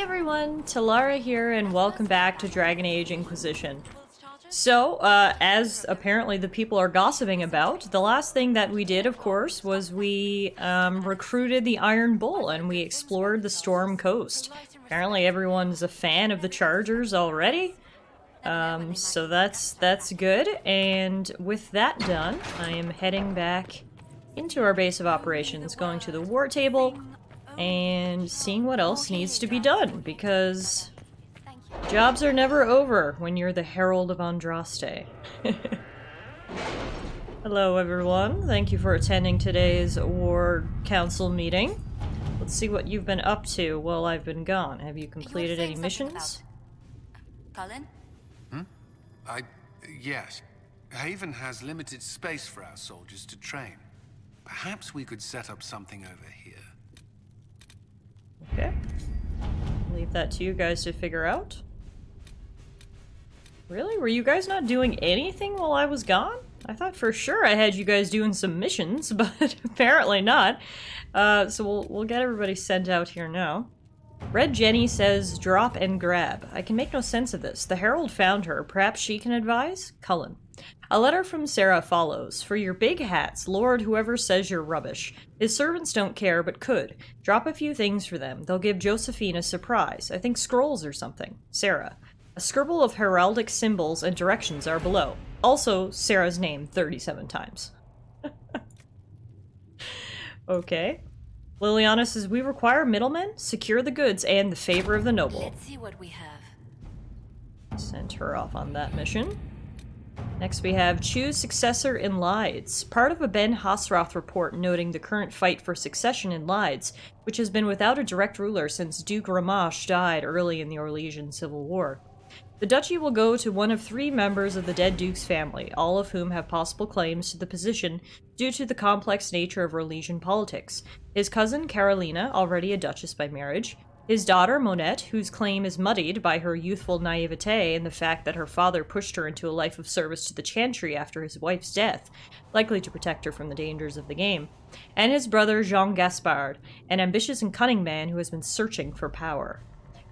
everyone, Tallara here, and welcome back to Dragon Age Inquisition. So, as apparently the people are gossiping about, the last thing that we did, of course, was we recruited the Iron Bull and we explored the Storm Coast. Apparently everyone's a fan of the Chargers already, so that's good. And with that done, I am heading back into our base of operations, going to the war table, and seeing what else needs to be done, because jobs are never over when you're the Herald of Andraste. Hello everyone, thank you for attending today's War Council meeting. Let's see what you've been up to while I've been gone. Have you completed any missions? Cullen? Yes. Haven has limited space for our soldiers to train. Perhaps we could set up something over here. Okay. Leave that to you guys to figure out. Really? Were you guys not doing anything while I was gone? I thought for sure I had you guys doing some missions, but apparently not. So we'll get everybody sent out here now. Red Jenny says, drop and grab. I can make no sense of this. The Herald found her. Perhaps she can advise? Cullen. A letter from Sarah follows. For your big hats, Lord whoever says you're rubbish. His servants don't care, but could. Drop a few things for them. They'll give Josephine a surprise. I think scrolls or something. Sarah. A scribble of heraldic symbols and directions are below. Also, Sarah's name 37 times. Okay. Liliana says, we require middlemen, secure the goods, and the favor of the noble. Let's see what we have. Send her off on that mission. Next we have choose successor in Lydes. Part of a Ben Hasroth report noting the current fight for succession in Lydes, which has been without a direct ruler since Duke Ramash died early in the Orlesian Civil War. The duchy will go to one of 3 members of the dead duke's family, all of whom have possible claims to the position due to the complex nature of Orlesian politics. His cousin Carolina, already a duchess by marriage, his daughter Monette, whose claim is muddied by her youthful naivete and the fact that her father pushed her into a life of service to the Chantry after his wife's death, likely to protect her from the dangers of the game, and his brother Jean Gaspard, an ambitious and cunning man who has been searching for power.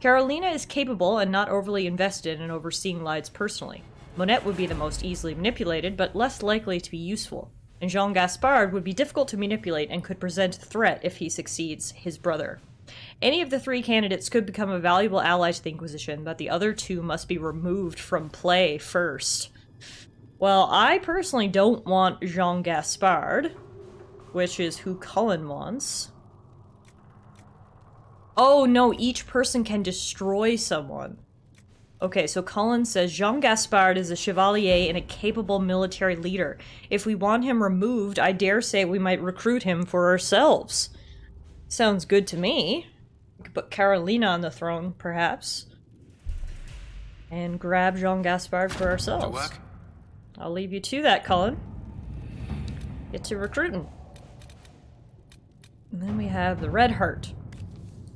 Carolina is capable and not overly invested in overseeing Lydes personally. Monette would be the most easily manipulated, but less likely to be useful, and Jean Gaspard would be difficult to manipulate and could present a threat if he succeeds his brother. Any of the 3 candidates could become a valuable ally to the Inquisition, but the other 2 must be removed from play first. Well, I personally don't want Jean Gaspard, which is who Cullen wants. Oh no, each person can destroy someone. Okay, so Cullen says, Jean Gaspard is a chevalier and a capable military leader. If we want him removed, I dare say we might recruit him for ourselves. Sounds good to me. We could put Carolina on the throne, perhaps. And grab Jean Gaspard for ourselves. I'll leave you to that, Cullen. Get to recruiting. And then we have the Red Heart.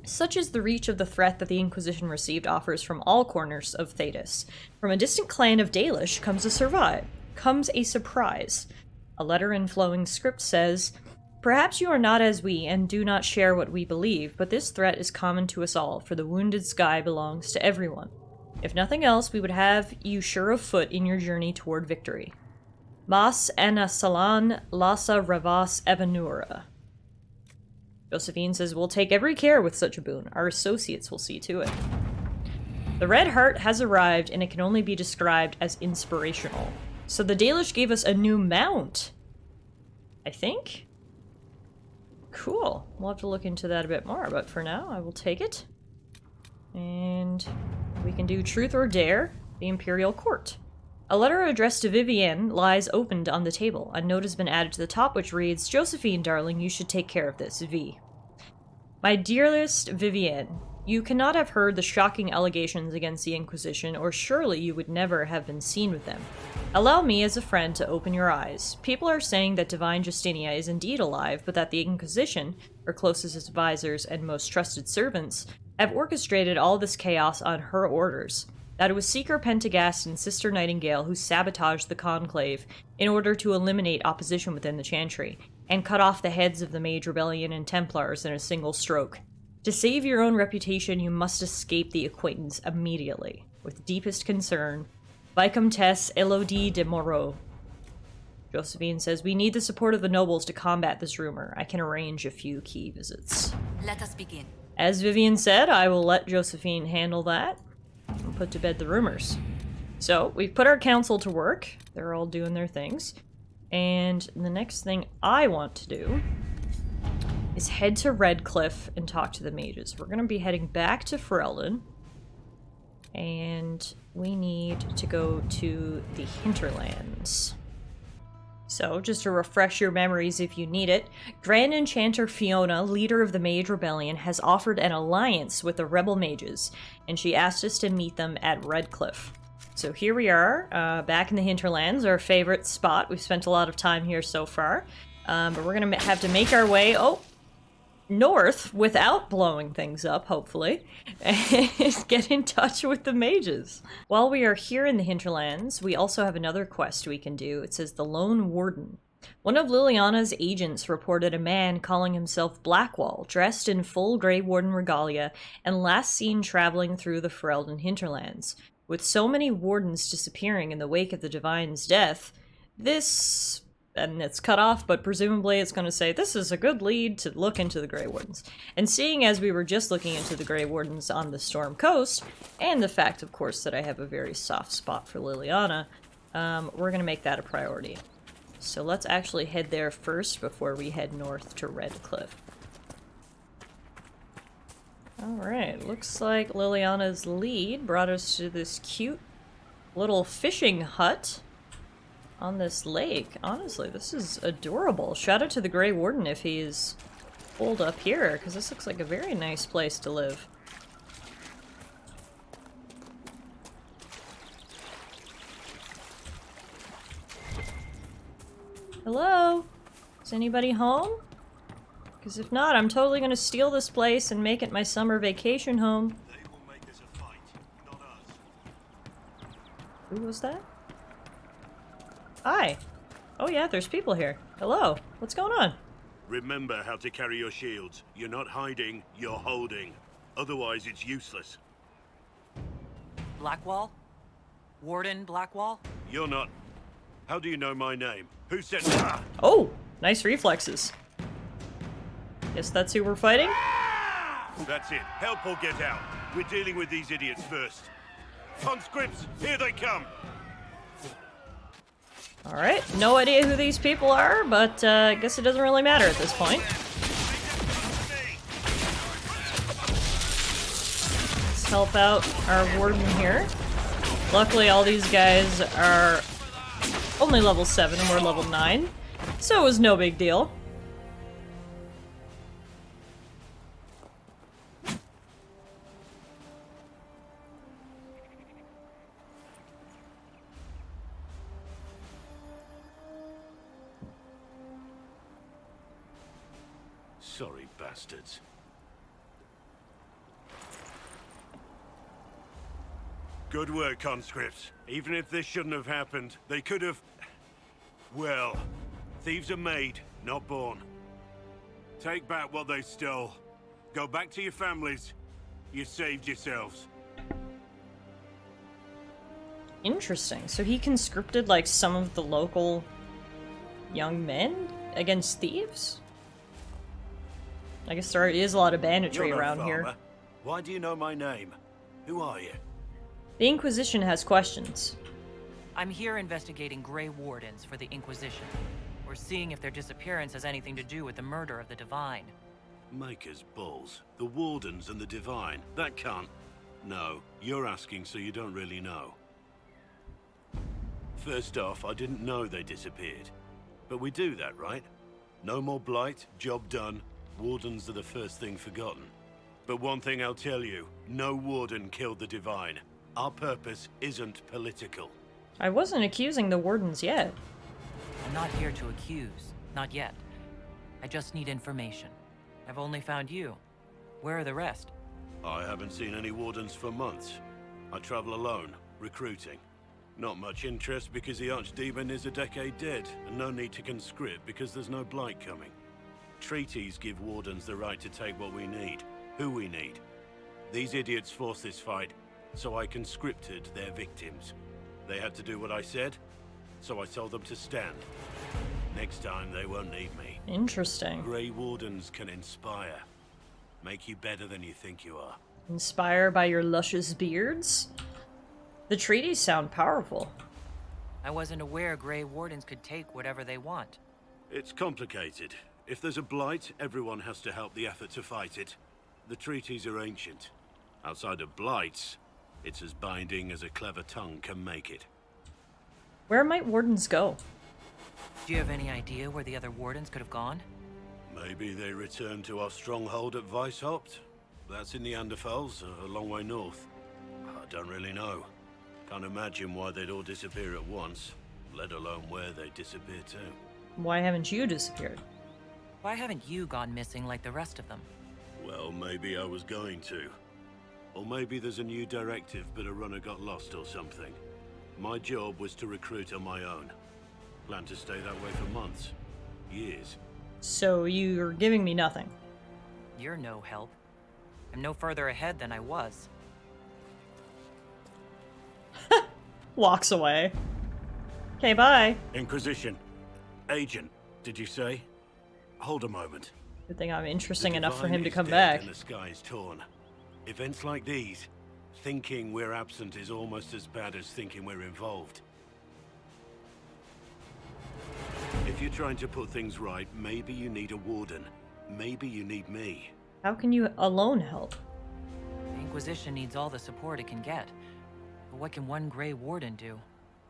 Such is the reach of the threat that the Inquisition received offers from all corners of Thedas. From a distant clan of Dalish comes a surprise. A letter in flowing script says, perhaps you are not as we, and do not share what we believe, but this threat is common to us all, for the wounded sky belongs to everyone. If nothing else, we would have you sure of foot in your journey toward victory. Mas anasalan lasa ravas evanura. Josephine says, we'll take every care with such a boon. Our associates will see to it. The Red Heart has arrived, and it can only be described as inspirational. So the Dalish gave us a new mount, I think? Cool. We'll have to look into that a bit more, but for now, I will take it. And we can do Truth or Dare, the Imperial Court. A letter addressed to Vivienne lies opened on the table. A note has been added to the top which reads, Josephine, darling, you should take care of this, V. My dearest Vivienne, you cannot have heard the shocking allegations against the Inquisition, or surely you would never have been seen with them. Allow me, as a friend, to open your eyes. People are saying that Divine Justinia is indeed alive, but that the Inquisition, her closest advisors and most trusted servants, have orchestrated all this chaos on her orders. That it was Seeker Pentagast and Sister Nightingale who sabotaged the Conclave in order to eliminate opposition within the Chantry, and cut off the heads of the Mage Rebellion and Templars in a single stroke. To save your own reputation, you must escape the acquaintance immediately. With deepest concern, Vicomtesse Elodie de Moreau. Josephine says, we need the support of the nobles to combat this rumor. I can arrange a few key visits. Let us begin. As Vivian said, I will let Josephine handle that and put to bed the rumors. So, we've put our council to work. They're all doing their things. And the next thing I want to do is head to Redcliffe and talk to the mages. We're going to be heading back to Ferelden. And we need to go to the Hinterlands. So, just to refresh your memories if you need it, Grand Enchanter Fiona, leader of the Mage Rebellion, has offered an alliance with the rebel mages, and she asked us to meet them at Redcliffe. So here we are, back in the Hinterlands, our favorite spot. We've spent a lot of time here so far, but we're going to have to make our way, north without blowing things up, hopefully, and get in touch with the mages. While we are here in the Hinterlands, we also have another quest we can do. It says the Lone Warden. One of Liliana's agents reported a man calling himself Blackwall, dressed in full Grey Warden regalia, and last seen traveling through the Ferelden Hinterlands. With so many wardens disappearing in the wake of the Divine's death, this... and it's cut off, but presumably it's going to say, this is a good lead to look into the Grey Wardens. And seeing as we were just looking into the Grey Wardens on the Storm Coast, and the fact, of course, that I have a very soft spot for Liliana, we're going to make that a priority. So let's actually head there first before we head north to Redcliffe. Alright, looks like Liliana's lead brought us to this cute little fishing hut on this lake. Honestly, this is adorable. Shout out to the Grey Warden if he's holed up here, because this looks like a very nice place to live. Hello? Is anybody home? Because if not, I'm totally going to steal this place and make it my summer vacation home. They will make us a fight, not us. Who was that? Hi. Oh yeah, there's people here. Hello. What's going on? Remember how to carry your shields. You're not hiding, you're holding. Otherwise, it's useless. Blackwall? Warden Blackwall? You're not... How do you know my name? Who said... Oh, nice reflexes. Guess that's who we're fighting? That's it. Help or get out. We're dealing with these idiots first. Conscripts, here they come! Alright, no idea who these people are, but I guess it doesn't really matter at this point. Let's help out our warden here. Luckily, all these guys are only level 7 and we're level 9, so it was no big deal. Sorry, bastards. Good work, conscripts. Even if this shouldn't have happened, they could have... Well, thieves are made, not born. Take back what they stole. Go back to your families. You saved yourselves. Interesting. So he conscripted, like, some of the local young men against thieves? I guess there is a lot of banditry You're no around farmer. here. Why do you know my name? Who are you? The Inquisition has questions. I'm here investigating Grey Wardens for the Inquisition. We're seeing if their disappearance has anything to do with the murder of the Divine. Maker's balls. The Wardens and the Divine. That can't... No, you're asking so you don't really know. First off, I didn't know they disappeared. But we do that, right? No more blight, job done. Wardens are the first thing forgotten. But one thing I'll tell you, no Warden killed the Divine. Our purpose isn't political. I wasn't accusing the Wardens yet. I'm not here to accuse. Not yet. I just need information. I've only found you. Where are the rest? I haven't seen any Wardens for months. I travel alone, recruiting. Not much interest because the Archdemon is a decade dead, and no need to conscript because there's no blight coming. Treaties give Wardens the right to take what we need. Who we need. These idiots forced this fight, so I conscripted their victims. They had to do what I said, so I told them to stand. Next time, they won't need me. Interesting. Grey Wardens can inspire. Make you better than you think you are. Inspired by your luscious beards? The treaties sound powerful. I wasn't aware Grey Wardens could take whatever they want. It's complicated. If there's a blight, everyone has to help the effort to fight it. The treaties are ancient. Outside of blights, it's as binding as a clever tongue can make it. Where might Wardens go? Do you have any idea where the other Wardens could have gone? Maybe they return to our stronghold at Weishaupt? That's in the Anderfels, a long way north. I don't really know. Can't imagine why they'd all disappear at once, let alone where they disappear to. Why haven't you disappeared? Why haven't you gone missing like the rest of them? Well, maybe I was going to. Or maybe there's a new directive, but a runner got lost or something. My job was to recruit on my own. Plan to stay that way for months. Years. So you're giving me nothing. You're no help. I'm no further ahead than I was. Walks away. Okay, bye. Inquisition. Agent, did you say? Hold a moment. Good thing I'm interesting The enough for Divine him to is come dead back. And the sky is torn. Events like these, thinking we're absent is almost as bad as thinking we're involved. If you're trying to put things right, maybe you need a warden. Maybe you need me. How can you alone help? The Inquisition needs all the support it can get. But what can one Grey Warden do?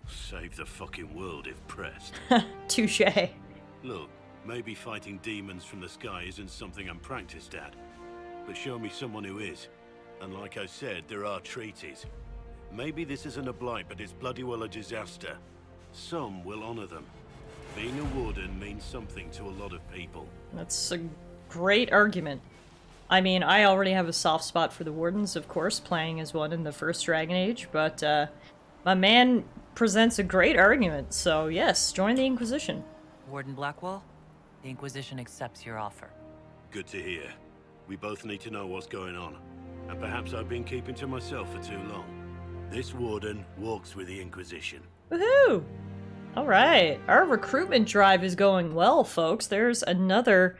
Save the fucking world if pressed. Touche. Look, maybe fighting demons from the sky isn't something I'm practiced at. But show me someone who is. And like I said, there are treaties. Maybe this isn't a blight, but it's bloody well a disaster. Some will honor them. Being a warden means something to a lot of people. That's a great argument. I mean, I already have a soft spot for the Wardens, of course, playing as one in the first Dragon Age, but my man presents a great argument, so yes, join the Inquisition. Warden Blackwall, the Inquisition accepts your offer. Good to hear. We both need to know what's going on. And perhaps I've been keeping to myself for too long. This warden walks with the Inquisition. Woohoo! Alright, our recruitment drive is going well, folks. There's another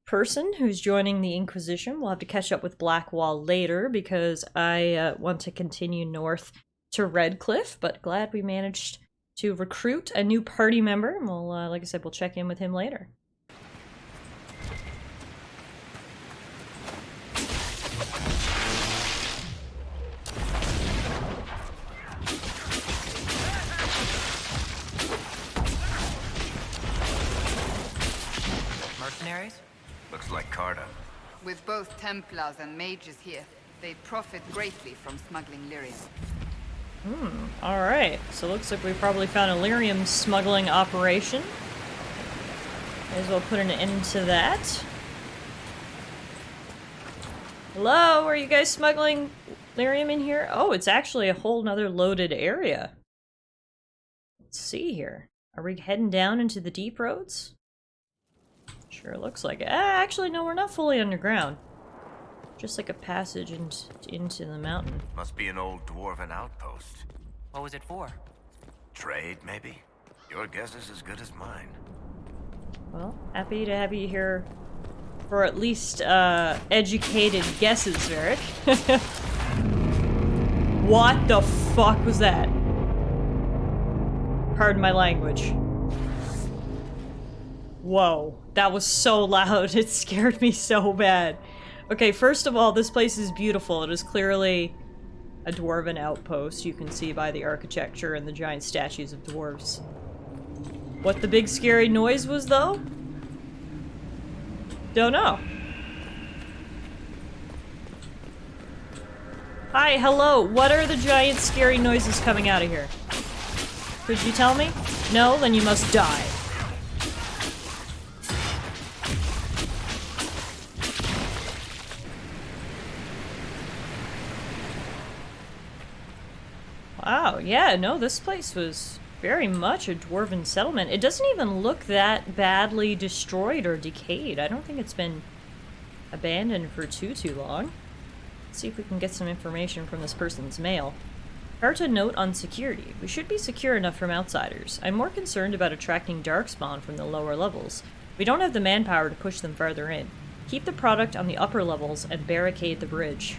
person who's joining the Inquisition. We'll have to catch up with Blackwall later because I want to continue north to Redcliffe, but glad we managed to recruit a new party member. And we'll, like I said, we'll check in with him later. Mercenaries? Looks like Carta. With both Templars and mages here, they profit greatly from smuggling lyrium. Alright, so looks like we probably found a lyrium smuggling operation. May as well put an end to that. Hello, are you guys smuggling lyrium in here? Oh, it's actually a whole nother loaded area. Let's see here. Are we heading down into the deep roads? Sure looks like it. Actually, no, we're not fully underground. Just like a passage into the mountain. Must be an old dwarven outpost. What was it for? Trade, maybe? Your guess is as good as mine. Well, happy to have you here for at least educated guesses, Varric. What the fuck was that? Pardon my language. Whoa, that was so loud, it scared me so bad. Okay, first of all, this place is beautiful. It is clearly a dwarven outpost. You can see by the architecture and the giant statues of dwarves. What the big scary noise was, though? Don't know. Hi, hello, what are the giant scary noises coming out of here? Could you tell me? No? Then you must die. Wow, yeah, no, this place was very much a dwarven settlement. It doesn't even look that badly destroyed or decayed. I don't think it's been abandoned for too long. Let's see if we can get some information from this person's mail. Carta note on security. We should be secure enough from outsiders. I'm more concerned about attracting darkspawn from the lower levels. We don't have the manpower to push them farther in. Keep the product on the upper levels and barricade the bridge.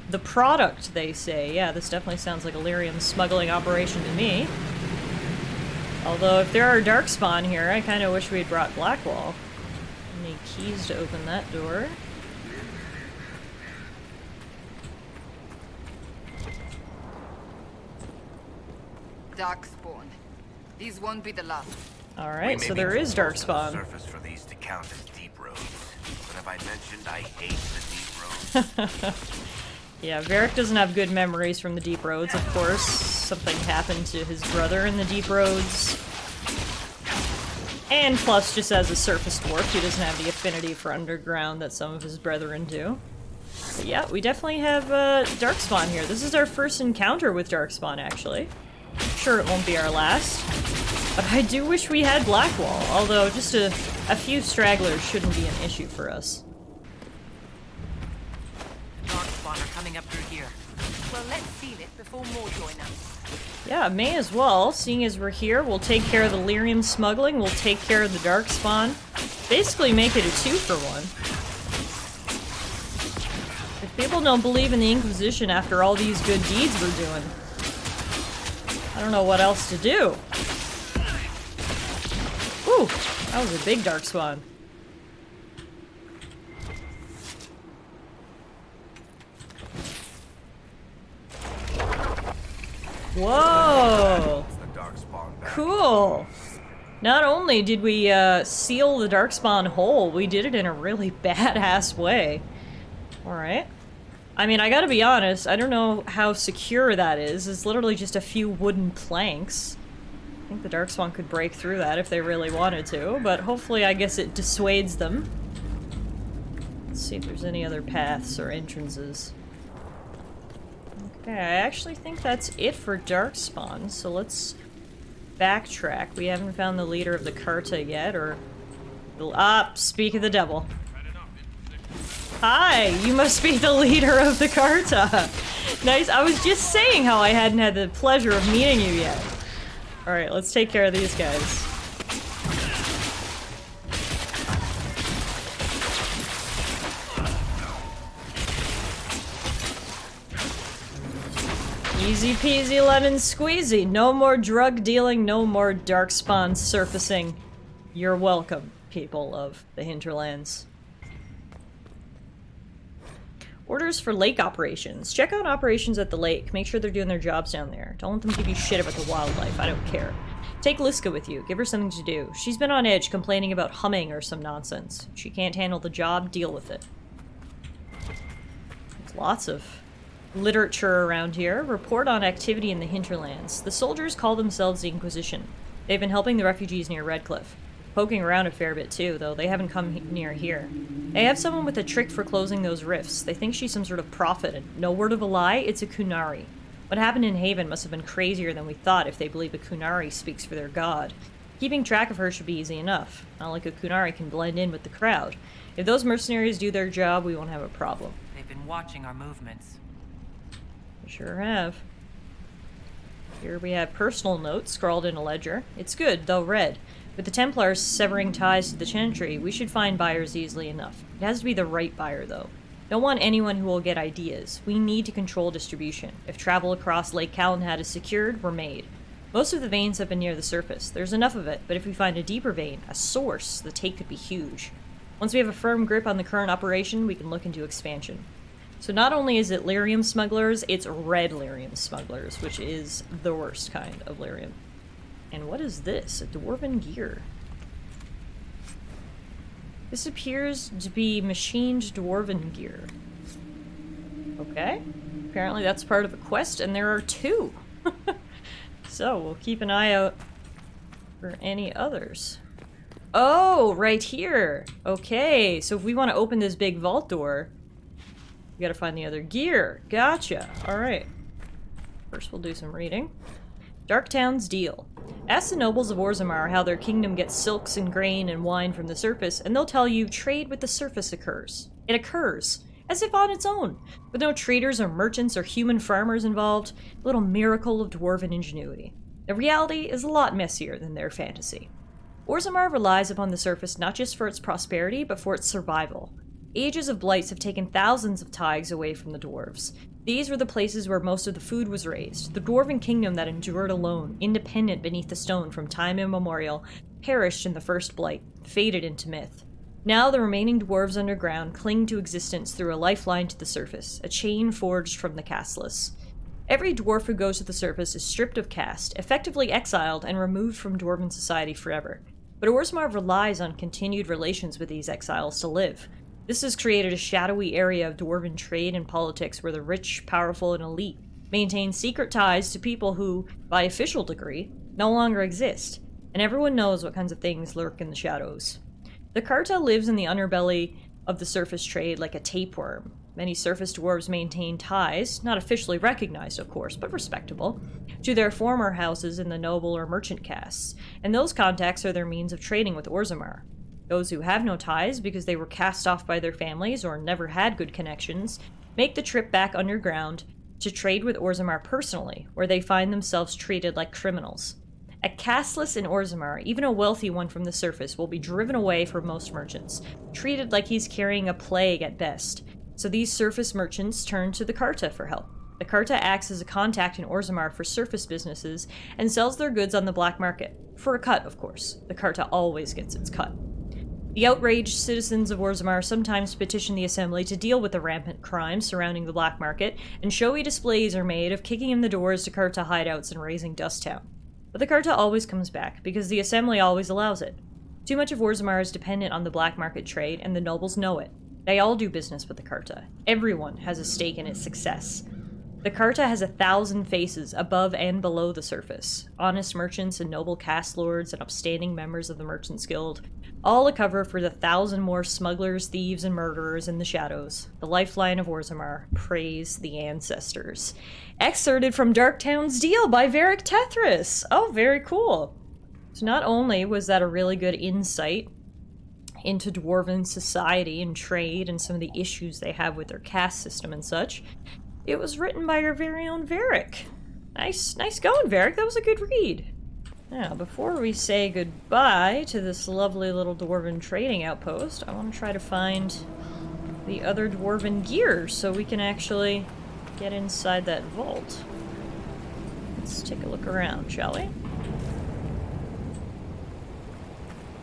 The product, they say. Yeah, this definitely sounds like a lyrium smuggling operation to me. Although, if there are darkspawn here, I kind of wish we had brought Blackwall. Any keys to open that door? Darkspawn. These won't be the last. Alright, so there is darkspawn. Surface for these to count as deep roads. But have I mentioned I hate the deep roads? Yeah, Varric doesn't have good memories from the deep roads, of course. Something happened to his brother in the deep roads. And plus, just as a surface dwarf, he doesn't have the affinity for underground that some of his brethren do. But yeah, we definitely have darkspawn here. This is our first encounter with darkspawn, actually. Sure, it won't be our last. But I do wish we had Blackwall, although just a few stragglers shouldn't be an issue for us. Darkspawn are coming up through here. Well, let's seal it before more join us. Yeah, may as well. Seeing as we're here, we'll take care of the lyrium smuggling, we'll take care of the darkspawn. Basically make it a 2-for-1. If people don't believe in the Inquisition after all these good deeds we're doing, I don't know what else to do. Ooh, that was a big darkspawn. Whoa! Cool! Not only did we seal the darkspawn hole, we did it in a really badass way. Alright. I mean, I gotta be honest, I don't know how secure that is. It's literally just a few wooden planks. I think the darkspawn could break through that if they really wanted to, but hopefully I guess it dissuades them. Let's see if there's any other paths or entrances. Okay, I actually think that's it for darkspawn, so let's backtrack. We haven't found the leader of the Carta yet, or... speak of the devil. Hi, you must be the leader of the Carta. Nice, I was just saying how I hadn't had the pleasure of meeting you yet. Alright, let's take care of these guys. Easy peasy lemon squeezy. No more drug dealing, no more darkspawn surfacing. You're welcome, people of the hinterlands. Orders for lake operations. Check out operations at the lake. Make sure they're doing their jobs down there. Don't let them give you shit about the wildlife. I don't care. Take Liska with you. Give her something to do. She's been on edge complaining about humming or some nonsense. She can't handle the job. Deal with it. There's lots of literature around here. Report on activity in the hinterlands. The soldiers call themselves the Inquisition. They've been helping the refugees near Redcliffe. Poking around a fair bit too, though they haven't come near here. They have someone with a trick for closing those rifts. They think she's some sort of prophet, and no word of a lie, it's a Kunari. What happened in Haven must have been crazier than we thought if they believe a Kunari speaks for their god. Keeping track of her should be easy enough. Not like a Kunari can blend in with the crowd. If those mercenaries do their job, we won't have a problem. They've been watching our movements. We sure have. Here we have personal notes scrawled in a ledger. It's good, though red. With the Templars severing ties to the Chantry, we should find buyers easily enough. It has to be the right buyer, though. Don't want anyone who will get ideas. We need to control distribution. If travel across Lake Calenhad is secured, we're made. Most of the veins have been near the surface. There's enough of it, but if we find a deeper vein, a source, the take could be huge. Once we have a firm grip on the current operation, we can look into expansion. So not only is it lyrium smugglers, it's red lyrium smugglers, which is the worst kind of lyrium. And what is this? A dwarven gear. This appears to be machined dwarven gear. Okay. Apparently that's part of a quest, and there are 2. So, we'll keep an eye out for any others. Oh, right here! Okay, so if we want to open this big vault door, we gotta find the other gear. Gotcha. Alright. First we'll do some reading. Darktown's deal. Ask the nobles of Orzammar how their kingdom gets silks and grain and wine from the surface, and they'll tell you trade with the surface occurs. It occurs, as if on its own, with no traders or merchants or human farmers involved, a little miracle of dwarven ingenuity. The reality is a lot messier than their fantasy. Orzammar relies upon the surface not just for its prosperity, but for its survival. Ages of blights have taken thousands of taigs away from the dwarves. These were the places where most of the food was raised. The dwarven kingdom that endured alone, independent beneath the stone from time immemorial, perished in the first blight, faded into myth. Now the remaining dwarves underground cling to existence through a lifeline to the surface, a chain forged from the casteless. Every dwarf who goes to the surface is stripped of caste, effectively exiled, and removed from dwarven society forever. But Orzammar relies on continued relations with these exiles to live. This has created a shadowy area of dwarven trade and politics where the rich, powerful, and elite maintain secret ties to people who, by official decree, no longer exist, and everyone knows what kinds of things lurk in the shadows. The Carta lives in the underbelly of the surface trade like a tapeworm. Many surface dwarves maintain ties, not officially recognized of course, but respectable, to their former houses in the noble or merchant castes, and those contacts are their means of trading with Orzammar. Those who have no ties because they were cast off by their families or never had good connections, make the trip back underground to trade with Orzammar personally, where they find themselves treated like criminals. A casteless in Orzammar, even a wealthy one from the surface, will be driven away from most merchants, treated like he's carrying a plague at best. So these surface merchants turn to the Carta for help. The Carta acts as a contact in Orzammar for surface businesses and sells their goods on the black market. For a cut, of course. The Carta always gets its cut. The outraged citizens of Orzammar sometimes petition the Assembly to deal with the rampant crime surrounding the black market, and showy displays are made of kicking in the doors to Carta hideouts and raising dust town. But the Carta always comes back, because the Assembly always allows it. Too much of Orzammar is dependent on the black market trade, and the nobles know it. They all do business with the Carta. Everyone has a stake in its success. The Carta has 1,000 faces above and below the surface. Honest merchants and noble caste lords and upstanding members of the Merchants Guild, all a cover for the 1,000 more smugglers, thieves, and murderers in the shadows. The lifeline of Orzammar. Praise the ancestors. Excerpted from Darktown's Deal by Varric Tethris. Oh, very cool. So not only was that a really good insight into dwarven society and trade and some of the issues they have with their caste system and such, it was written by your very own Varric. Nice going, Varric. That was a good read. Now, before we say goodbye to this lovely little dwarven trading outpost, I want to try to find the other dwarven gear so we can actually get inside that vault. Let's take a look around, shall we?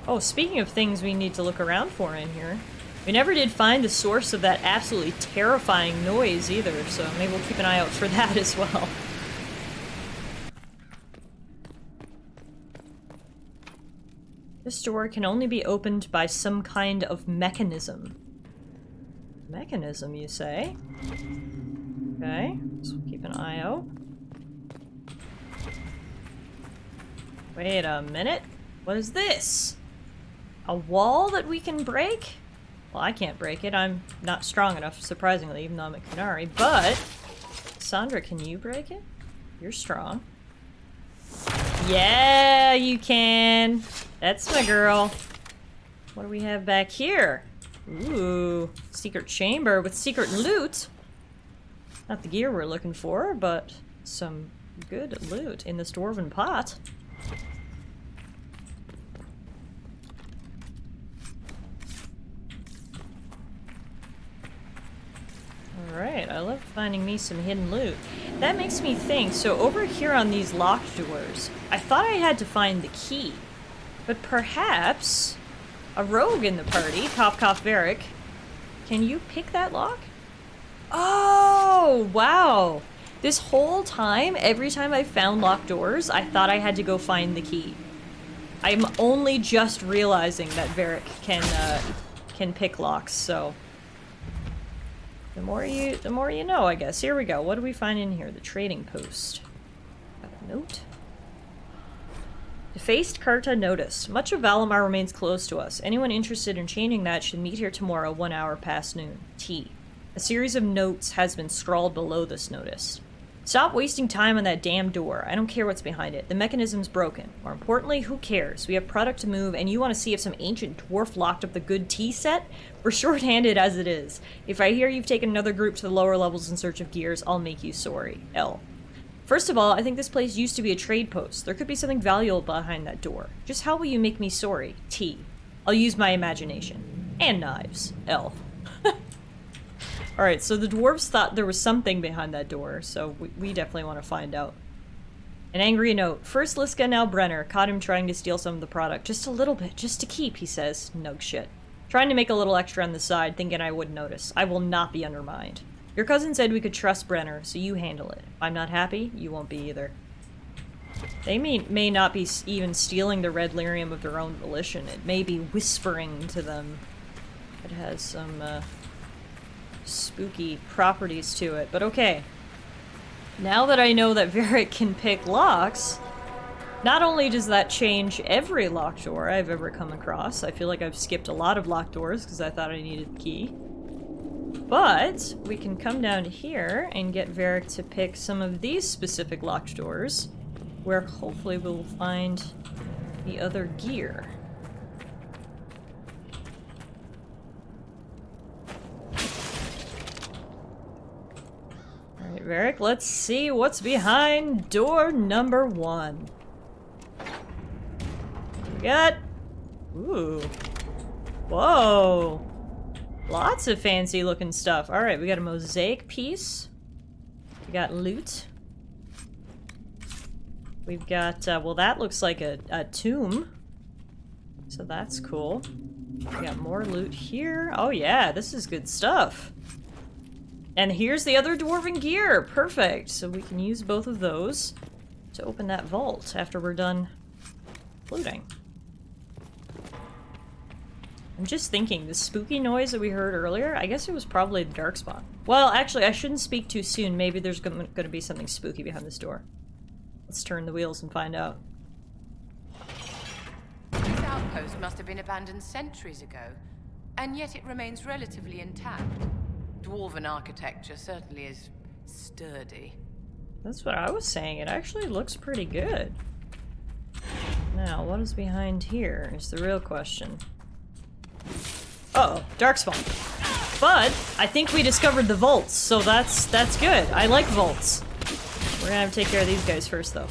Oh, speaking of things we need to look around for in here, we never did find the source of that absolutely terrifying noise either, so maybe we'll keep an eye out for that as well. This door can only be opened by some kind of mechanism. Mechanism, you say? Okay, so we'll keep an eye out. Wait a minute. What is this? A wall that we can break? Well, I can't break it. I'm not strong enough, surprisingly, even though I'm a Kunari. But, Sandra, can you break it? You're strong. Yeah, you can. That's my girl. What do we have back here? Ooh, secret chamber with secret loot. Not the gear we're looking for, but some good loot in this dwarven pot. Alright, I love finding me some hidden loot. That makes me think, so over here on these locked doors, I thought I had to find the key. But perhaps a rogue in the party, Cough Cough Varric, can you pick that lock? Oh, wow. This whole time, every time I found locked doors, I thought I had to go find the key. I'm only just realizing that Varric can pick locks, so the more you know, I guess. Here we go. What do we find in here? The trading post. Got a note. Defaced Carta notice. Much of Valimar remains closed to us. Anyone interested in changing that should meet here tomorrow, 1 hour past noon. T. A series of notes has been scrawled below this notice. Stop wasting time on that damn door. I don't care what's behind it. The mechanism's broken. More importantly, who cares? We have product to move, and you want to see if some ancient dwarf locked up the good tea set? We're short-handed as it is. If I hear you've taken another group to the lower levels in search of gears, I'll make you sorry. L. First of all, I think this place used to be a trade post. There could be something valuable behind that door. Just how will you make me sorry? T. I'll use my imagination. And knives. L. Alright, so the dwarves thought there was something behind that door, so we definitely want to find out. An angry note. First Liska, now Brenner. Caught him trying to steal some of the product. Just a little bit, just to keep, he says. Nug shit. Trying to make a little extra on the side, thinking I wouldn't notice. I will not be undermined. Your cousin said we could trust Brenner, so you handle it. If I'm not happy, you won't be either. They may not be even stealing the red lyrium of their own volition. It may be whispering to them. It has some, spooky properties to it, but okay. Now that I know that Varric can pick locks, not only does that change every locked door I've ever come across, I feel like I've skipped a lot of locked doors because I thought I needed the key, but we can come down to here and get Varric to pick some of these specific locked doors, where hopefully we'll find the other gear. Alright, Varric, let's see what's behind door number 1. We got... Ooh. Whoa. Lots of fancy looking stuff. Alright, we got a mosaic piece. We got loot. We've got, well, that looks like a tomb. So that's cool. We got more loot here. Oh yeah, this is good stuff. And here's the other dwarven gear. Perfect. So we can use both of those to open that vault after we're done looting. I'm just thinking, the spooky noise that we heard earlier, I guess it was probably the Darkspawn. Well, actually, I shouldn't speak too soon. Maybe there's going to be something spooky behind this door. Let's turn the wheels and find out. This outpost must have been abandoned centuries ago, and yet it remains relatively intact. Dwarven architecture certainly is sturdy. That's what I was saying. It actually looks pretty good. Now, what is behind here is the real question. Uh-oh, Darkspawn. But I think we discovered the vaults, so that's good. I like vaults. We're gonna have to take care of these guys first, though.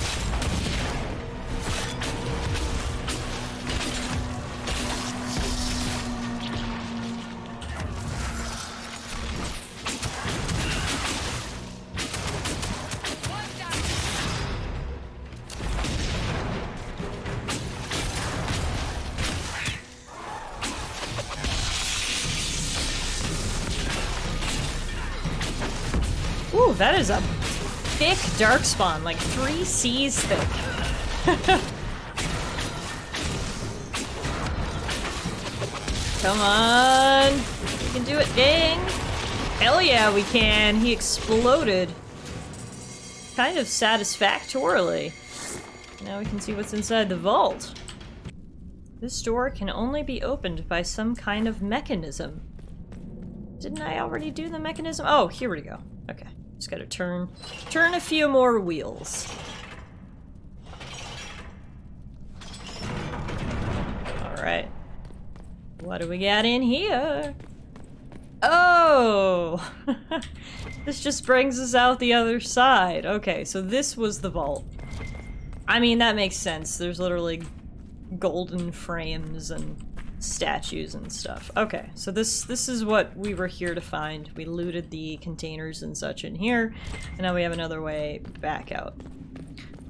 Ooh, that is a thick Darkspawn, like 3 C's thick. Come on! We can do it, gang! Hell yeah, we can! He exploded. Kind of satisfactorily. Now we can see what's inside the vault. This door can only be opened by some kind of mechanism. Didn't I already do the mechanism? Oh, here we go. Okay. Just gotta turn a few more wheels. Alright. What do we got in here? Oh! This just brings us out the other side. Okay, so this was the vault. I mean, that makes sense. There's literally golden frames and statues and stuff. Okay, so this is what we were here to find. We looted the containers and such in here, and now we have another way back out.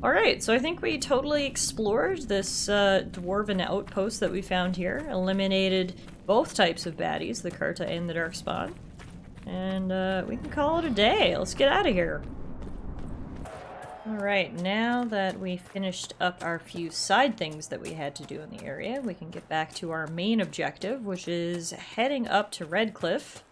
Alright, so I think we totally explored this dwarven outpost that we found here, eliminated both types of baddies, the Karta and the Darkspawn, and we can call it a day. Let's get out of here. Alright, now that we finished up our few side things that we had to do in the area, we can get back to our main objective, which is heading up to Redcliffe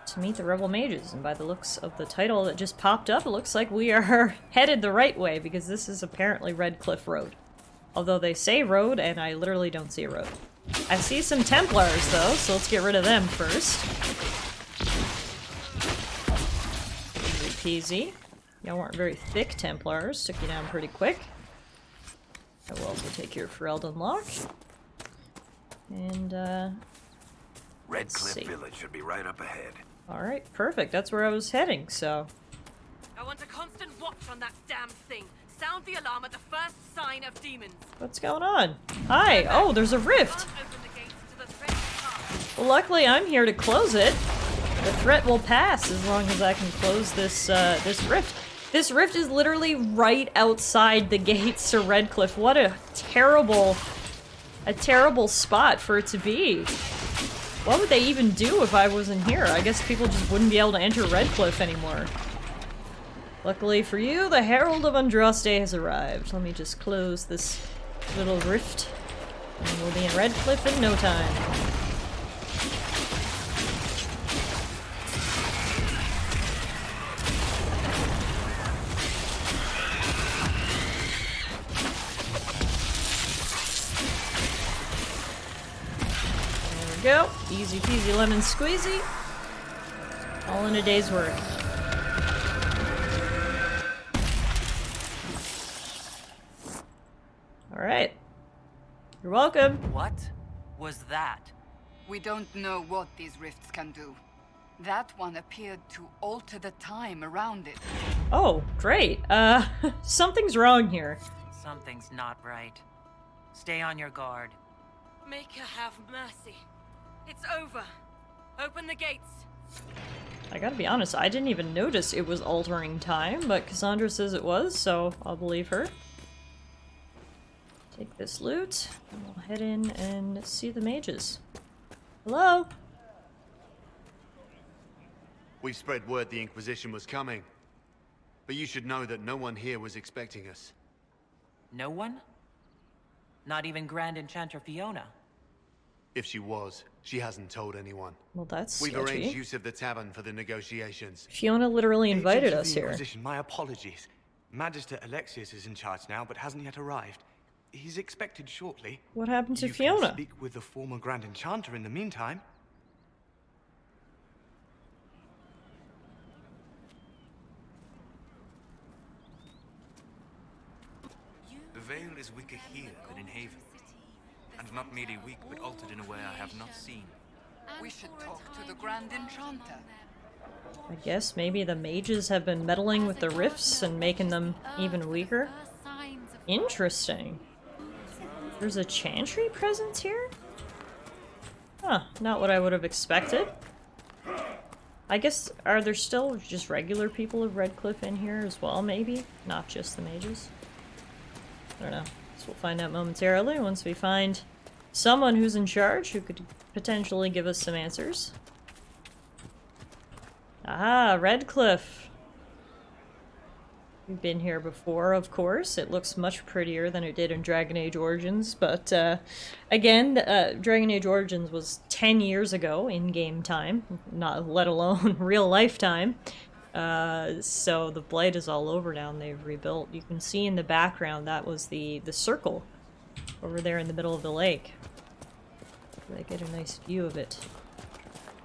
to meet the Rebel Mages. And by the looks of the title that just popped up, it looks like we are headed the right way, because this is apparently Redcliffe Road. Although they say road, and I literally don't see a road. I see some Templars, though, so let's get rid of them first. Easy peasy. Y'all weren't very thick Templars. Took you down pretty quick. I will also take your Ferelden Lock. And, Red let's Cliff see. Village should be right up ahead. Alright, perfect. That's where I was heading, so... I want a constant watch on that damn thing. Sound the alarm at the first sign of demons. What's going on? Hi! Oh, there's a rift! Can't open the gates to the threat path. Well, luckily I'm here to close it. The threat will pass as long as I can close this, this rift. This rift is literally right outside the gates to Redcliffe. What a terrible spot for it to be. What would they even do if I wasn't here? I guess people just wouldn't be able to enter Redcliffe anymore. Luckily for you, the Herald of Andraste has arrived. Let me just close this little rift, and we'll be in Redcliffe in no time. There we go. Easy peasy lemon squeezy. All in a day's work. Alright. You're welcome. What was that? We don't know what these rifts can do. That one appeared to alter the time around it. Oh, great. Something's wrong here. Something's not right. Stay on your guard. Make her have mercy. It's over. Open the gates. I gotta be honest, I didn't even notice it was altering time, but Cassandra says it was, so I'll believe her. Take this loot, and we'll head in and see the mages. Hello? We spread word the Inquisition was coming. But you should know that no one here was expecting us. No one? Not even Grand Enchanter Fiona? If she was, she hasn't told anyone. Well, that's We've sketchy. arranged use of the tavern for the negotiations. Fiona literally invited Agents of us the here. Inquisition, my apologies. Magister Alexius is in charge now, but hasn't yet arrived. He's expected shortly. What happened to You Fiona? can speak with the former Grand Enchanter in the meantime. The veil is weaker here than in Haven. And not merely weak, but altered in a way I have not seen. We should talk to the Grand Enchanter. I guess maybe the mages have been meddling with the rifts and making them even weaker? Interesting. There's a chantry presence here? Huh, not what I would have expected. I guess, are there still just regular people of Redcliffe in here as well, maybe? Not just the mages? I don't know. Guess we'll find out momentarily once we find someone who's in charge who could potentially give us some answers. Ah, Redcliffe! We've been here before, of course. It looks much prettier than it did in Dragon Age Origins, but again, Dragon Age Origins was 10 years ago in game time, not let alone real life time. So the blight is all over now and they've rebuilt. You can see in the background that was the circle over there in the middle of the lake. I get a nice view of it.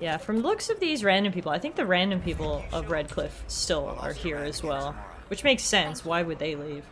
Yeah, from the looks of these random people, I think the random people of Redcliffe still are here as well. Which makes sense. Why would they leave?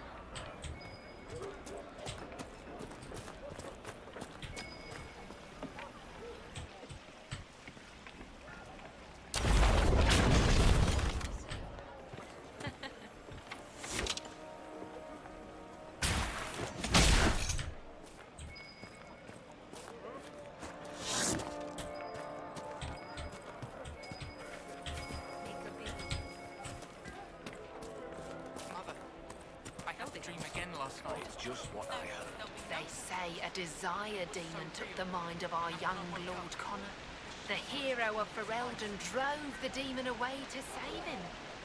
Desire demon took the mind of our young Lord Connor. The hero of Ferelden drove the demon away to save him.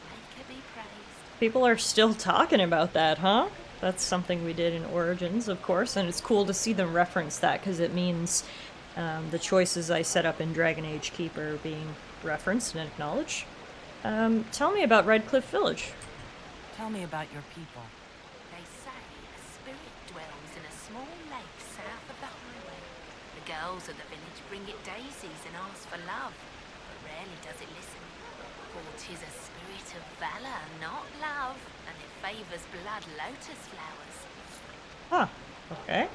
Make her be praised. People are still talking about that, huh? That's something we did in Origins, of course, and it's cool to see them reference that because it means the choices I set up in Dragon Age Keep are being referenced and acknowledged. Tell me about Redcliffe Village. Tell me about your people. They say a spirit dwells in a small lake south of the highway. The girls of the village bring it daisies and ask for love, but rarely does it listen. For 'tis a spirit of valor, not love, and it favors blood lotus flowers. Huh. Okay.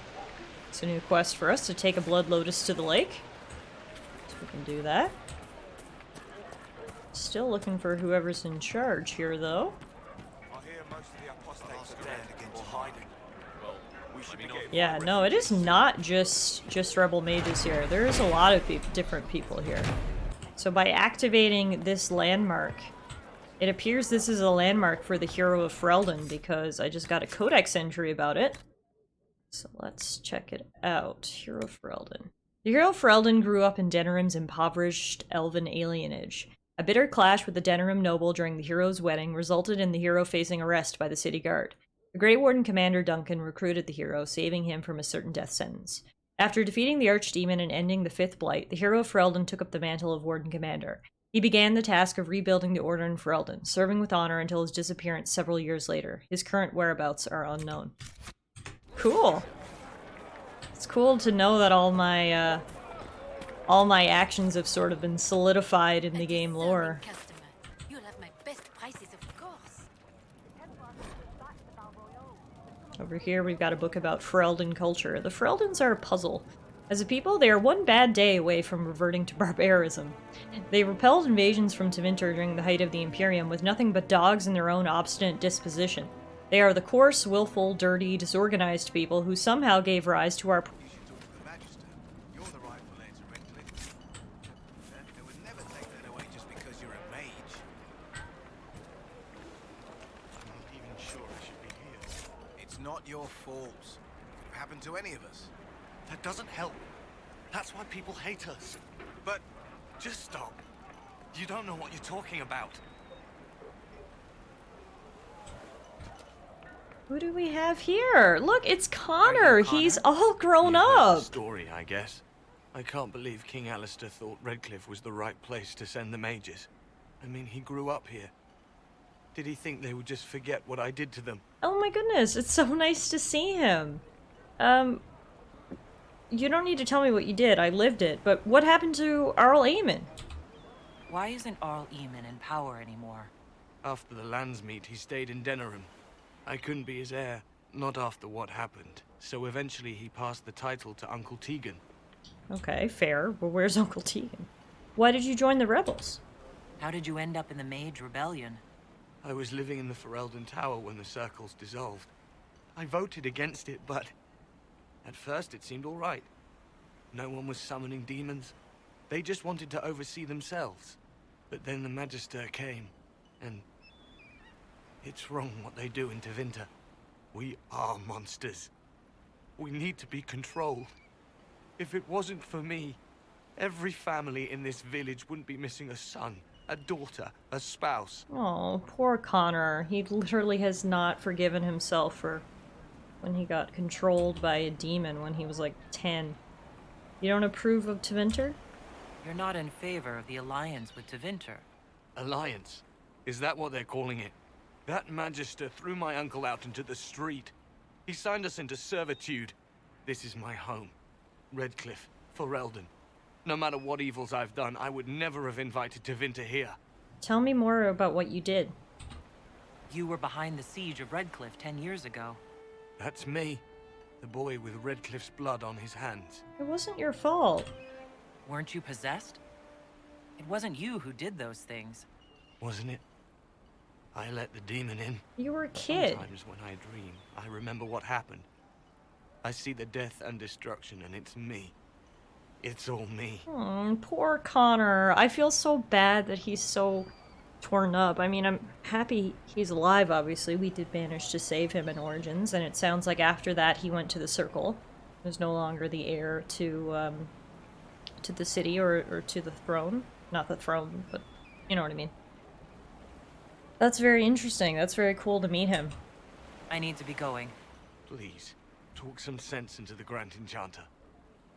It's a new quest for us to take a blood lotus to the lake. So we can do that. Still looking for whoever's in charge here, though. I hear most of the apostates are dead or hiding. Well, we should be getting Yeah, no, it is not just rebel mages here. There is a lot of different people here. So by activating this landmark, it appears this is a landmark for the Hero of Ferelden, because I just got a codex entry about it. So let's check it out. Hero of Ferelden. The Hero of Ferelden grew up in Denerim's impoverished elven alienage. A bitter clash with the Denerim noble during the hero's wedding resulted in the hero facing arrest by the city guard. The Great Warden Commander Duncan recruited the hero, saving him from a certain death sentence. After defeating the Archdemon and ending the Fifth Blight, the Hero of Ferelden took up the mantle of Warden Commander. He began the task of rebuilding the Order in Ferelden, serving with honor until his disappearance several years later. His current whereabouts are unknown. Cool. It's cool to know that all my actions have sort of been solidified in the game lore. You'll have my best prices, of course. Over here we've got a book about Ferelden culture. The Fereldens are a puzzle. As a people, they are one bad day away from reverting to barbarism. They repelled invasions from Tevinter during the height of the Imperium with nothing but dogs and their own obstinate disposition. They are the coarse, willful, dirty, disorganized people who somehow gave rise to our... You're the rightful heir to Redcliffe. They would never take that away just because you're a mage. I'm not even sure I should be here. It's not your fault. It could have happened to any of us. That doesn't help. That's why people hate us. But just stop. You don't know what you're talking about. Who do we have here? Look, it's Connor! He's all grown up! Story, I guess. I can't believe King Alistair thought Redcliffe was the right place to send the mages. I mean, he grew up here. Did he think they would just forget what I did to them? Oh my goodness, it's so nice to see him. You don't need to tell me what you did, I lived it, but what happened to Arl Eamon? Why isn't Arl Eamon in power anymore? After the Landsmeet, he stayed in Denerim. I couldn't be his heir, not after what happened. So eventually he passed the title to Uncle Tegan. Okay, fair, but where's Uncle Tegan? Why did you join the rebels? How did you end up in the Mage Rebellion? I was living in the Ferelden Tower when the circles dissolved. I voted against it, but at first it seemed all right. No one was summoning demons. They just wanted to oversee themselves. But then the Magister came, and it's wrong what they do in Tevinter. We are monsters. We need to be controlled. If it wasn't for me, every family in this village wouldn't be missing a son, a daughter, a spouse. Oh, poor Connor. He literally has not forgiven himself for when he got controlled by a demon when he was like 10. You don't approve of Tevinter? You're not in favor of the alliance with Tevinter. Alliance? Is that what they're calling it? That Magister threw my uncle out into the street. He signed us into servitude. This is my home. Redcliffe, Ferelden. No matter what evils I've done, I would never have invited Tevinter here. Tell me more about what you did. You were behind the siege of Redcliffe 10 years ago. That's me. The boy with Redcliffe's blood on his hands. It wasn't your fault. Weren't you possessed? It wasn't you who did those things. Wasn't it? I let the demon in. You were a kid. Sometimes when I dream, I remember what happened. I see the death and destruction, and it's me. It's all me. Poor Connor. I feel so bad that he's so torn up. I mean, I'm happy he's alive, obviously. We did manage to save him in Origins, and it sounds like after that he went to the Circle. He was no longer the heir to the city or to the throne. Not the throne, but you know what I mean. That's very interesting. That's very cool to meet him. I need to be going. Please, talk some sense into the Grand Enchanter.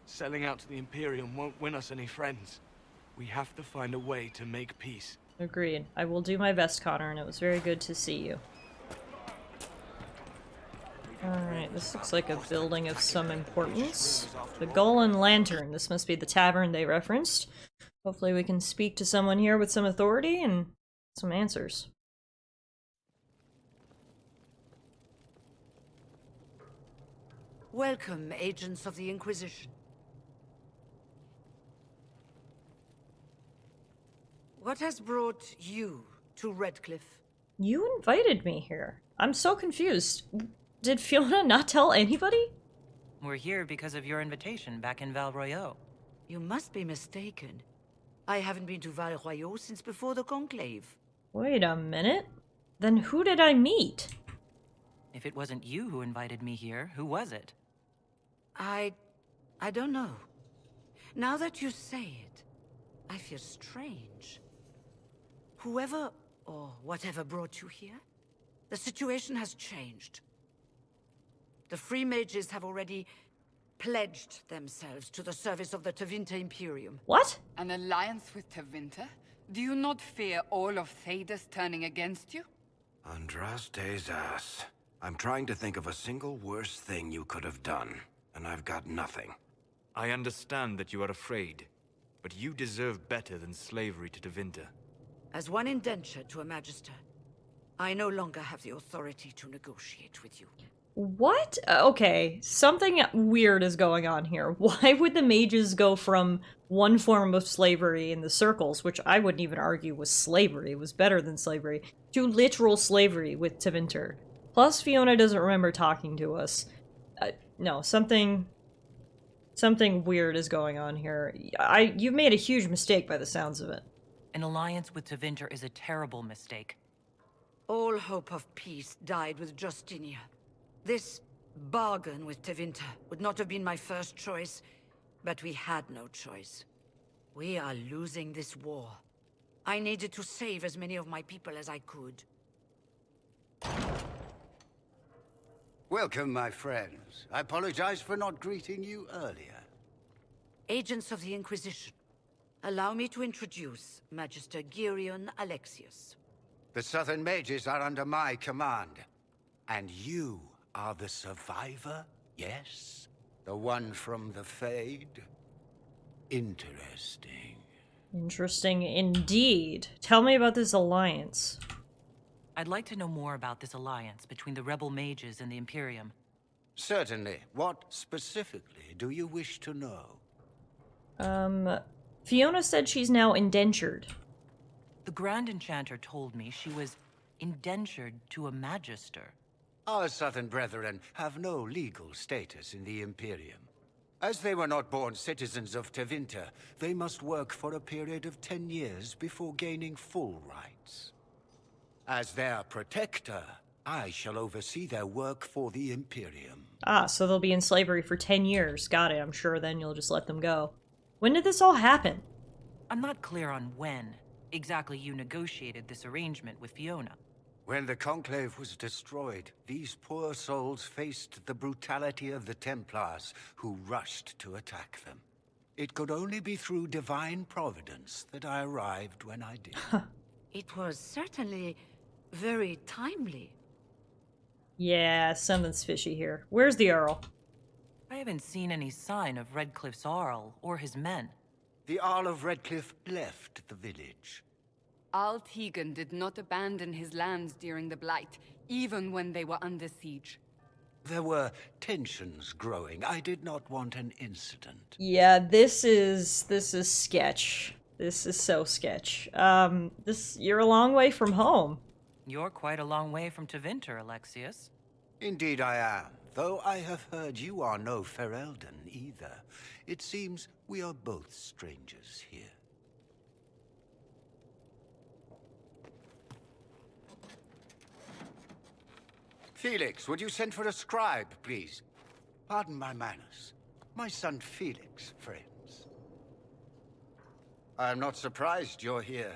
Selling out to the Imperium won't win us any friends. We have to find a way to make peace. Agreed. I will do my best, Connor, and it was very good to see you. Alright, this looks like a building of some importance. The Gull and Lantern. This must be the tavern they referenced. Hopefully we can speak to someone here with some authority and Some answers. Welcome, agents of the Inquisition. What has brought you to Redcliffe? You invited me here. I'm so confused. Did Fiona not tell anybody? We're here because of your invitation back in Val Royeaux. You must be mistaken. I haven't been to Val Royeaux since before the Conclave. Wait a minute. Then who did I meet? If it wasn't you who invited me here, who was it? I don't know. Now that you say it, I feel strange. Whoever or whatever brought you here, the situation has changed. The Free Mages have already pledged themselves to the service of the Tevinter Imperium. What? An alliance with Tevinter? Do you not fear all of Thedas turning against you? Andraste's ass. I'm trying to think of a single worse thing you could have done, and I've got nothing. I understand that you are afraid, but you deserve better than slavery to Tevinter. As one indentured to a Magister, I no longer have the authority to negotiate with you. What? Okay, something weird is going on here. Why would the mages go from one form of slavery in the circles, which I wouldn't even argue was slavery, it was better than slavery, to literal slavery with Tevinter? Plus, Fiona doesn't remember talking to us. No, something weird is going on here. You've made a huge mistake by the sounds of it. An alliance with Tevinter is a terrible mistake. All hope of peace died with Justinia. This bargain with Tevinter would not have been my first choice, but we had no choice. We are losing this war. I needed to save as many of my people as I could. Welcome, my friends. I apologize for not greeting you earlier. Agents of the Inquisition, allow me to introduce Magister Girion Alexius. The Southern Mages are under my command. And you are the survivor, yes? The one from the Fade? Interesting. Interesting indeed. Tell me about this alliance. I'd like to know more about this alliance between the rebel mages and the Imperium. Certainly. What specifically do you wish to know? Fiona said she's now indentured. The Grand Enchanter told me she was indentured to a Magister. Our Southern brethren have no legal status in the Imperium. As they were not born citizens of Tevinter, they must work for a period of 10 years before gaining full rights. As their protector, I shall oversee their work for the Imperium. Ah, so they'll be in slavery for 10 years. Got it, I'm sure then you'll just let them go. When did this all happen? I'm not clear on when exactly you negotiated this arrangement with Fiona. When the Conclave was destroyed, these poor souls faced the brutality of the Templars, who rushed to attack them. It could only be through divine providence that I arrived when I did. It was certainly very timely. Yeah, something's fishy here. Where's the Earl? I haven't seen any sign of Redcliffe's Arl or his men. The Arl of Redcliffe left the village. Al Tegan did not abandon his lands during the Blight, even when they were under siege. There were tensions growing. I did not want an incident. Yeah, this is sketch. This is so sketch. You're a long way from home. You're quite a long way from Tevinter, Alexius. Indeed I am, though I have heard you are no Ferelden either. It seems we are both strangers here. Felix, would you send for a scribe, please? Pardon my manners. My son Felix, friends. I am not surprised you're here.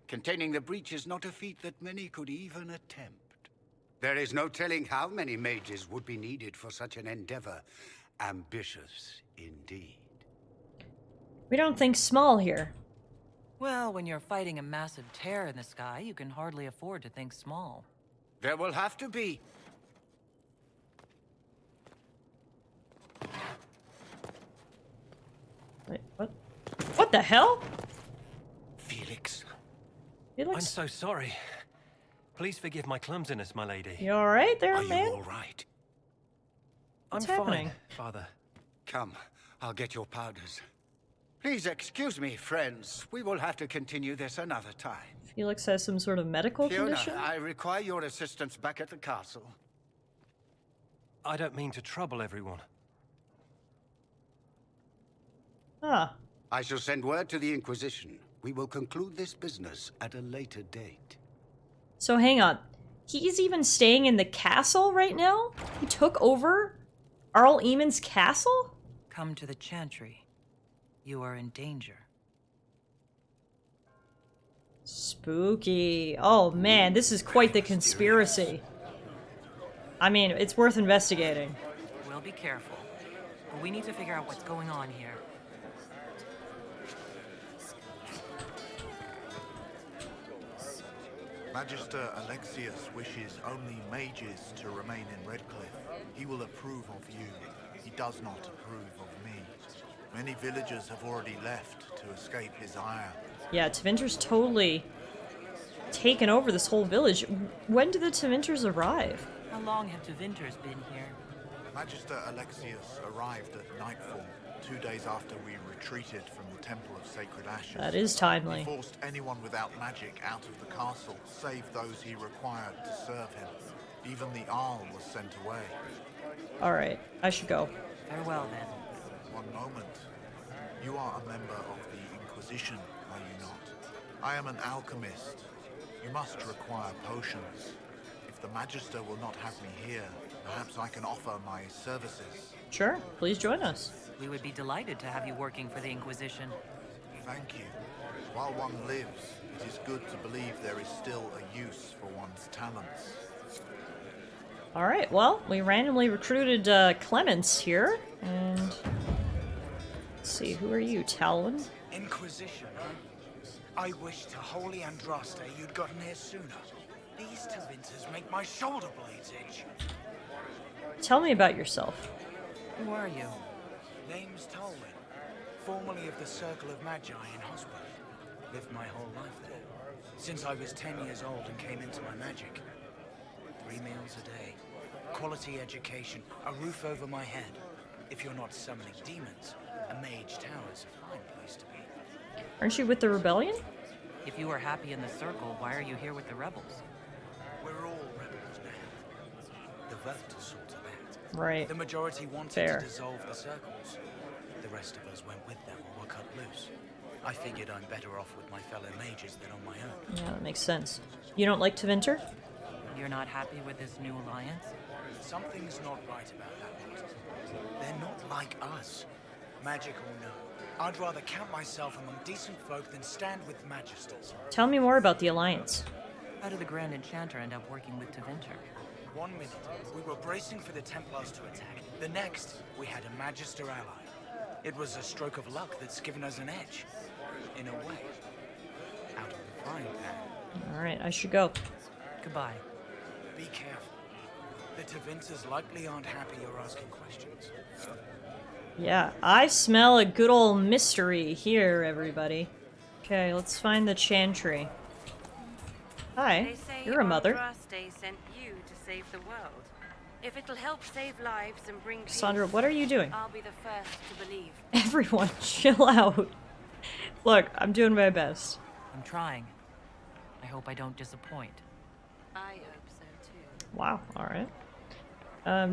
Containing the breach is not a feat that many could even attempt. There is no telling how many mages would be needed for such an endeavor. Ambitious, indeed. We don't think small here. Well, when you're fighting a massive tear in the sky, you can hardly afford to think small. There will have to be. Wait, what? What the hell? Felix. Felix? I'm so sorry. Please forgive my clumsiness, my lady. You alright there, Are man? you all right? What's I'm happening? fine, Father. Come, I'll get your powders. Please excuse me, friends. We will have to continue this another time. Felix has some sort of medical Fiona, condition? I require your assistance back at the castle. I don't mean to trouble everyone. Ah. I shall send word to the Inquisition. We will conclude this business at a later date. So hang on. He's even staying in the castle right now? He took over Arl Eamon's castle? Come to the Chantry. You are in danger. Spooky. Oh man, this is quite the conspiracy. I mean, it's worth investigating. We'll be careful. But we need to figure out what's going on here. Magister Alexius wishes only mages to remain in Redcliffe. He will approve of you. He does not approve of me. Many villagers have already left to escape his ire. Yeah, Tevinter's totally taken over this whole village. When did the Tevinters arrive? How long have Tevinters been here? Magister Alexius arrived at nightfall, 2 days after we retreated from the Temple of Sacred Ashes. That is timely. He forced anyone without magic out of the castle, save those he required to serve him. Even the Arl was sent away. Alright, I should go. Farewell, then. One moment. You are a member of the Inquisition, are you not? I am an alchemist. You must require potions. If the Magister will not have me here, perhaps I can offer my services. Sure, please join us. We would be delighted to have you working for the Inquisition. Thank you. While one lives, it is good to believe there is still a use for one's talents. Alright, well, we randomly recruited Clements here, and... Let's see, who are you, Talon? Inquisition, huh? I wish to holy Andraste you'd gotten here sooner. These Tevinters make my shoulder blades itch. Tell me about yourself. Who are you? Name's Tolwyn, formerly of the Circle of Magi in Hospital. Lived my whole life there. Since I was 10 years old and came into my magic. 3 meals a day, quality education, a roof over my head. If you're not summoning demons, a mage tower's a fine place to be. Aren't you with the rebellion? If you are happy in the Circle, why are you here with the rebels? We're all rebels now. The vote is sort of that. Right. The majority wanted Fair. to dissolve the circles. The rest of us went with them or were cut loose. I figured I'm better off with my fellow mages than on my own. Yeah, that makes sense. You don't like Tevinter? You're not happy with this new alliance? Something's not right about that one. They're not like us. Magic or no. I'd rather count myself among decent folk than stand with magisters. Tell me more about the Alliance. How did the Grand Enchanter end up working with Tevinter? 1 minute, we were bracing for the Templars to attack. The next, we had a Magister ally. It was a stroke of luck that's given us an edge. In a way. Out of the frying pan. Alright, I should go. Goodbye. Be careful. The Tevinters likely aren't happy you're asking questions. Yeah, I smell a good old mystery here, everybody. Okay, let's find the Chantry. Hi, you're a mother. Andraste sent you to save the world. If it'll help save lives and bring peace, Sandra, what are you doing? I'll be the first to believe. Everyone, chill out. Look, I'm doing my best. I'm trying. I hope I don't disappoint. I hope so too. Wow, alright.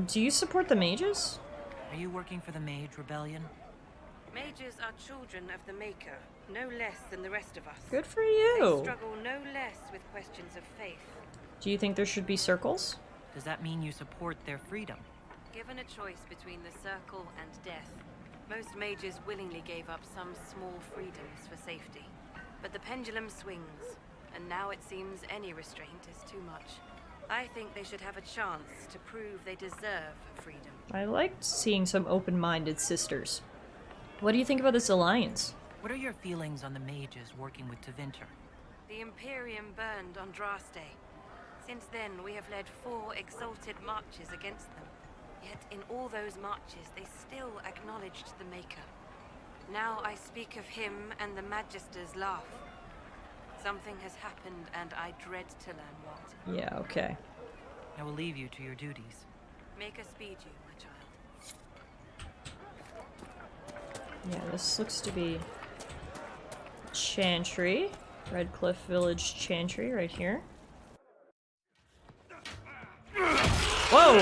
Do you support the mages? Are you working for the Mage Rebellion? Mages are children of the Maker, no less than the rest of us. Good for you. They struggle no less with questions of faith. Do you think there should be circles? Does that mean you support their freedom? Given a choice between the circle and death, most mages willingly gave up some small freedoms for safety. But the pendulum swings, and now it seems any restraint is too much. I think they should have a chance to prove they deserve freedom. I liked seeing some open-minded sisters. What do you think about this alliance? What are your feelings on the mages working with Tevinter? The Imperium burned Andraste. Since then, we have led 4 exalted marches against them. Yet in all those marches, they still acknowledged the Maker. Now I speak of him and the Magisters laugh. Something has happened, and I dread to learn what. Yeah, okay. I will leave you to your duties. Make us speed you, my child. Yeah, this looks to be Chantry. Redcliffe Village Chantry right here. Whoa!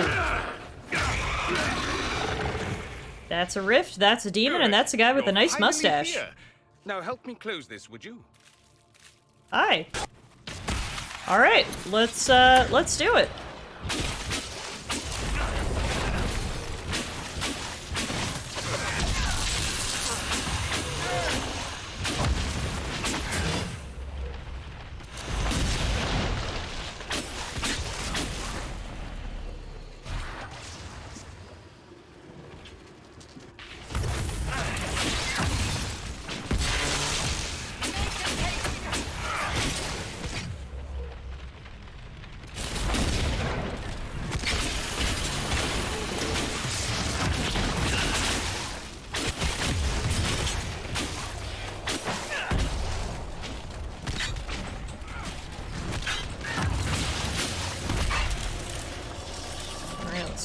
That's a rift, that's a demon, and that's a guy with a nice mustache. Here. Now help me close this, would you? Hi. Alright, let's do it.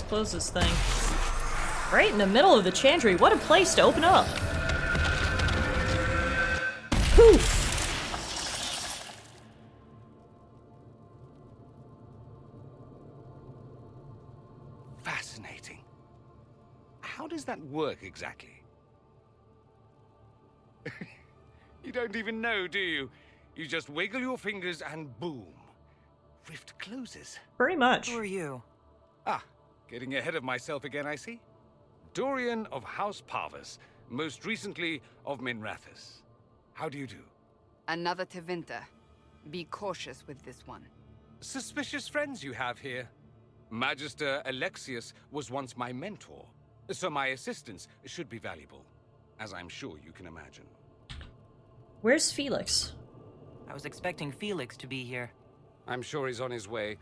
Close this thing. Right in the middle of the Chantry. What a place to open up. Poof. Fascinating. How does that work exactly? You don't even know, do you? You just wiggle your fingers and boom. Rift closes. Pretty much. Who are you? Ah. Getting ahead of myself again, I see. Dorian of House Parvus, most recently of Minrathous. How do you do? Another Tevinter. Be cautious with this one. Suspicious friends you have here. Magister Alexius was once my mentor, so my assistance should be valuable, as I'm sure you can imagine. Where's Felix? I was expecting Felix to be here. I'm sure he's on his way.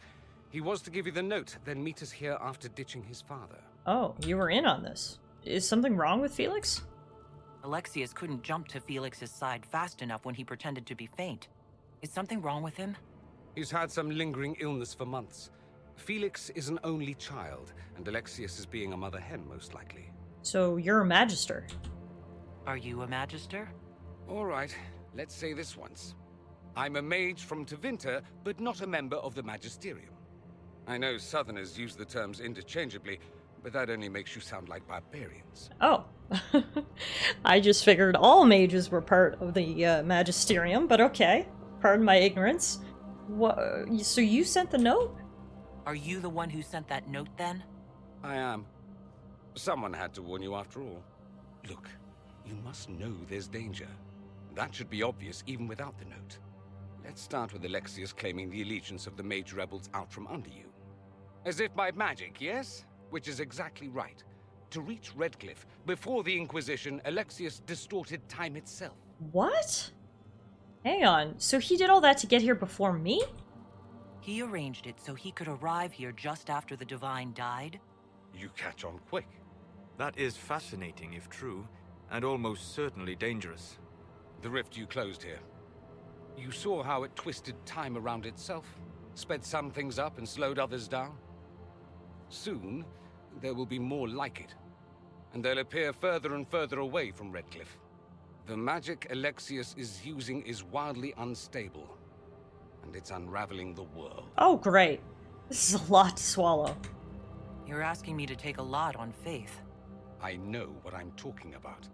He was to give you the note, then meet us here after ditching his father. Oh, you were in on this. Is something wrong with Felix? Alexius couldn't jump to Felix's side fast enough when he pretended to be faint. Is something wrong with him? He's had some lingering illness for months. Felix is an only child, and Alexius is being a mother hen, most likely. So you're a Magister? Are you a Magister? All right, let's say this once. I'm a mage from Tevinter, but not a member of the Magisterium. I know Southerners use the terms interchangeably, but that only makes you sound like barbarians. Oh. I just figured all mages were part of the Magisterium, but okay. Pardon my ignorance. What? So you sent the note? Are you the one who sent that note, then? I am. Someone had to warn you after all. Look, you must know there's danger. That should be obvious even without the note. Let's start with Alexius claiming the allegiance of the mage rebels out from under you. As if by magic, yes? Which is exactly right. To reach Redcliffe, before the Inquisition, Alexius distorted time itself. What? Hang on, so he did all that to get here before me? He arranged it so he could arrive here just after the Divine died? You catch on quick. That is fascinating if true, and almost certainly dangerous. The rift you closed here. You saw how it twisted time around itself, sped some things up and slowed others down. Soon, there will be more like it, and they'll appear further and further away from Redcliffe. The magic Alexius is using is wildly unstable, and it's unraveling the world. Oh, great. This is a lot to swallow. You're asking me to take a lot on faith. I know what I'm talking about.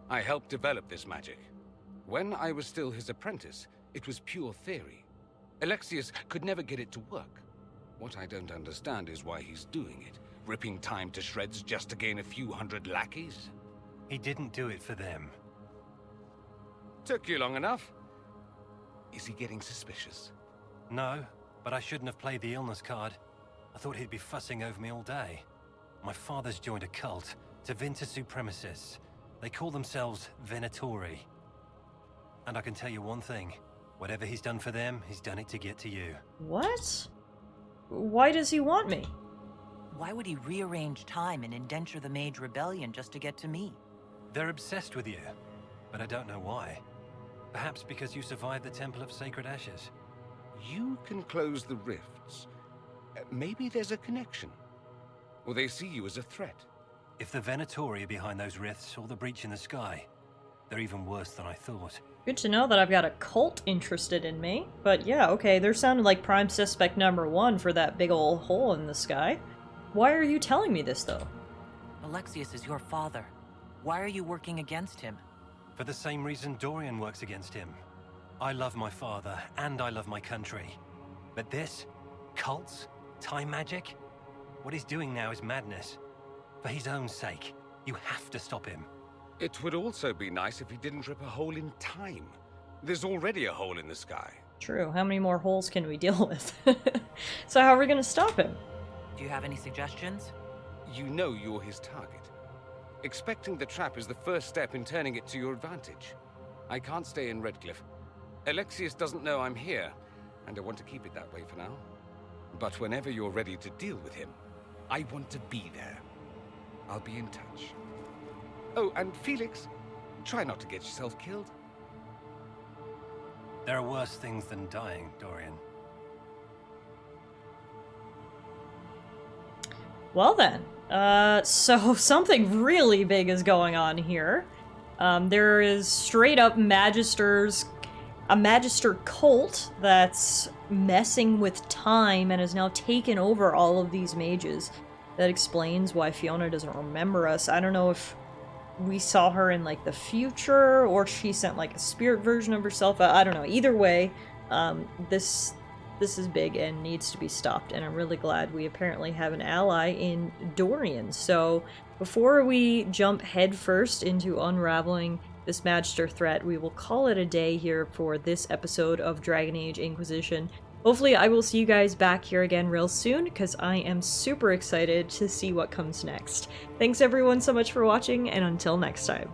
I helped develop this magic. When I was still his apprentice, it was pure theory. Alexius could never get it to work. What I don't understand is why he's doing it, ripping time to shreds just to gain a few hundred lackeys. He didn't do it for them. Took you long enough. Is he getting suspicious? No, but I shouldn't have played the illness card. I thought he'd be fussing over me all day. My father's joined a cult, Tevinter Supremacists. They call themselves Venatori. And I can tell you one thing. Whatever he's done for them, he's done it to get to you. What? Why does he want me? Why would he rearrange time and indenture the Mage Rebellion just to get to me? They're obsessed with you, but I don't know why. Perhaps because you survived the Temple of Sacred Ashes. You can close the rifts. Maybe there's a connection. Or they see you as a threat. If the Venatori are behind those rifts or the breach in the sky, they're even worse than I thought. Good to know that I've got a cult interested in me. But yeah, okay, they're sounding like prime suspect #1 for that big ol' hole in the sky. Why are you telling me this, though? Alexius is your father. Why are you working against him? For the same reason Dorian works against him. I love my father, and I love my country. But this? Cults? Time magic? What he's doing now is madness. For his own sake, you have to stop him. It would also be nice if he didn't rip a hole in time. There's already a hole in the sky. True, how many more holes can we deal with? So how are we gonna stop him? Do you have any suggestions? You know you're his target. Expecting the trap is the first step in turning it to your advantage. I can't stay in Redcliffe. Alexius doesn't know I'm here, and I want to keep it that way for now. But whenever you're ready to deal with him, I want to be there. I'll be in touch. Oh, and Felix, try not to get yourself killed. There are worse things than dying, Dorian. Well then, so something really big is going on here. There is straight up a Magister cult that's messing with time and has now taken over all of these mages. That explains why Fiona doesn't remember us. I don't know if we saw her in like the future or she sent like a spirit version of herself. I don't know. Either way, this is big and needs to be stopped, and I'm really glad we apparently have an ally in Dorian. So before we jump headfirst into unraveling this Magister threat, we will call it a day here for this episode of Dragon Age Inquisition. Hopefully I will see you guys back here again real soon, because I am super excited to see what comes next. Thanks everyone so much for watching, and until next time.